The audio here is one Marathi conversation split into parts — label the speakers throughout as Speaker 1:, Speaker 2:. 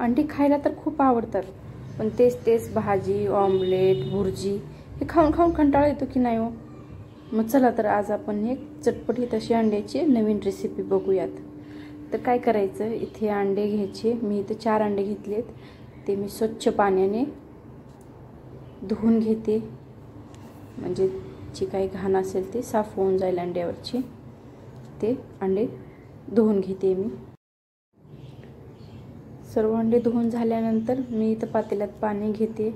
Speaker 1: अंडी खायला तर खूप आवडतात, पण तेच तेच भाजी, ऑमलेट, भुर्जी हे खाऊन खाऊन कंटाळा येतो की नाही हो. मग चला तर आज आपण एक चटपटीत अशी अंड्याची नवीन रेसिपी बघूयात. तर काय करायचं, इथे अंडे घ्यायचे. मी इथे 4 अंडे घेतलेत. ते मी स्वच्छ पाण्याने धुवून घेते, म्हणजे जी काही घाण असेल ते साफ होऊन जाईल अंड्यावरची. ते अंडे धुवून घेते मी. सर्व अंडे धुवून झाल्यानंतर मी इथं पातेल्यात पाणी घेते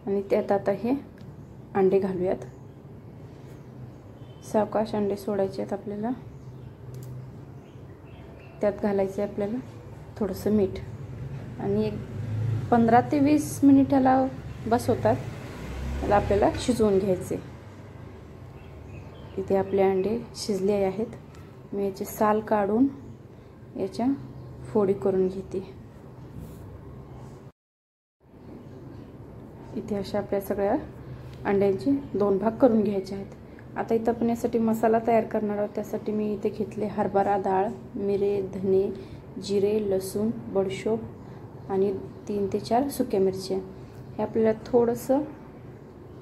Speaker 1: आणि त्यात आता हे अंडे घालूयात. सावकाश अंडे सोडायचे आहेत आपल्याला. त्यात घालायचं आहे आपल्याला थोडंसं मीठ आणि एक 15 ते 20 मिनिटाला बस होतात. त्याला आपल्याला शिजवून घ्यायचे. इथे आपले अंडे शिजले आहेत. मी याचे साल काढून याच्या फोडी करून घेते. इथे अशा आपल्या सगळ्या अंड्यांचे 2 भाग करून घ्यायचे आहेत. आता इथं आपण यासाठी मसाला तयार करणार आहोत. त्यासाठी मी इथे घेतले हरभरा डाळ, मिरे, धने, जिरे, लसूण, बडीशोप आणि 3 ते 4 सुक्या मिरच्या. हे आपल्याला थोडंसं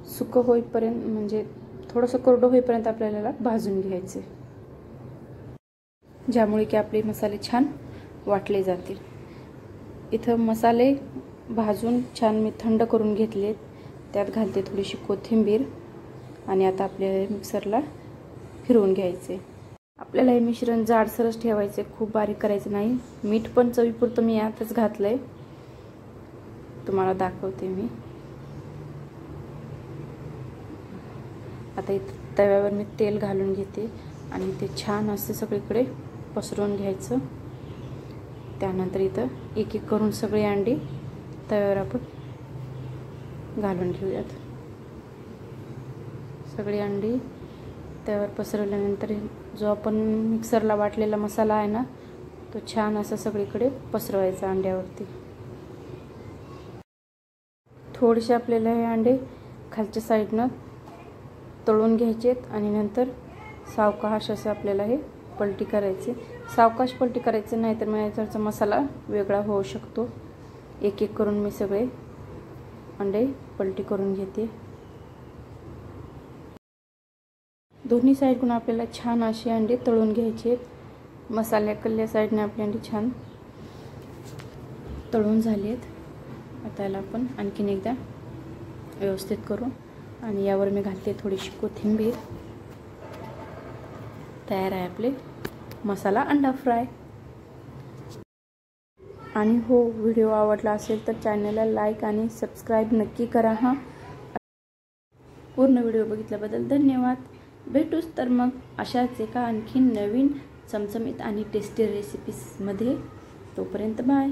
Speaker 1: सुकं होईपर्यंत, म्हणजे थोडंसं कोरडं होईपर्यंत आपल्याला भाजून घ्यायचे, ज्यामुळे की आपले मसाले छान वाटले जातील. इथं मसाले भाजून छान मी थंड करून घेतलेत. त्यात घालते थोडीशी कोथिंबीर आणि आता आपल्याला मिक्सरला फिरवून घ्यायचे. आपल्याला हे मिश्रण जाडसरच ठेवायचे, खूप बारीक करायचं नाही. मीठ पण चवीपुरतं मी यातच घातलंय, तुम्हाला दाखवते मी. आता इथं तव्यावर मी तेल घालून घेते आणि ते छान असं सगळीकडे पसरवून घ्यायचं. त्यानंतर इथं एक एक करून सगळे अंडी तव्यावर आपण घालून घेऊयात. सगळी अंडी तव्यावर पसरवल्यानंतर जो आपण मिक्सरला वाटलेला मसाला आहे ना, तो छान असा सगळीकडे पसरवायचा अंड्यावरती. थोडेसे आपल्याला हे अंडे खालच्या साईडनं तळून घ्यायचेत आणि नंतर सावकाश असं आपल्याला हे पलटी करायचे. सावकाश पलटी करायचे, नाहीतर मग याचा मसाला वेगळा होऊ शकतो. एक एक करून मी सगळे अंडे पलटी करून घेते. दोन्ही साईडकडून आपल्याला छान असे अंडे तळून घ्यायचे. मसाल्याकडल्या साईडने आपले अंडे छान तळून झालेत. आता याला आपण आणखीन एकदा व्यवस्थित करू आणि यावर मी घालते थोडीशी कोथिंबीर. तयार आहे आपले मसाला अंडा फ्राय. आणि हो, व्हिडिओ आवडला असेल तर चॅनलला लाईक आणि सबस्क्राईब नक्की करा. पूर्ण व्हिडिओ बघितल्याबद्दल धन्यवाद. भेटूच तर मग अशाच एका आणखीन नवीन चमचमीत आणि टेस्टी रेसिपीजमध्ये. तोपर्यंत बाय.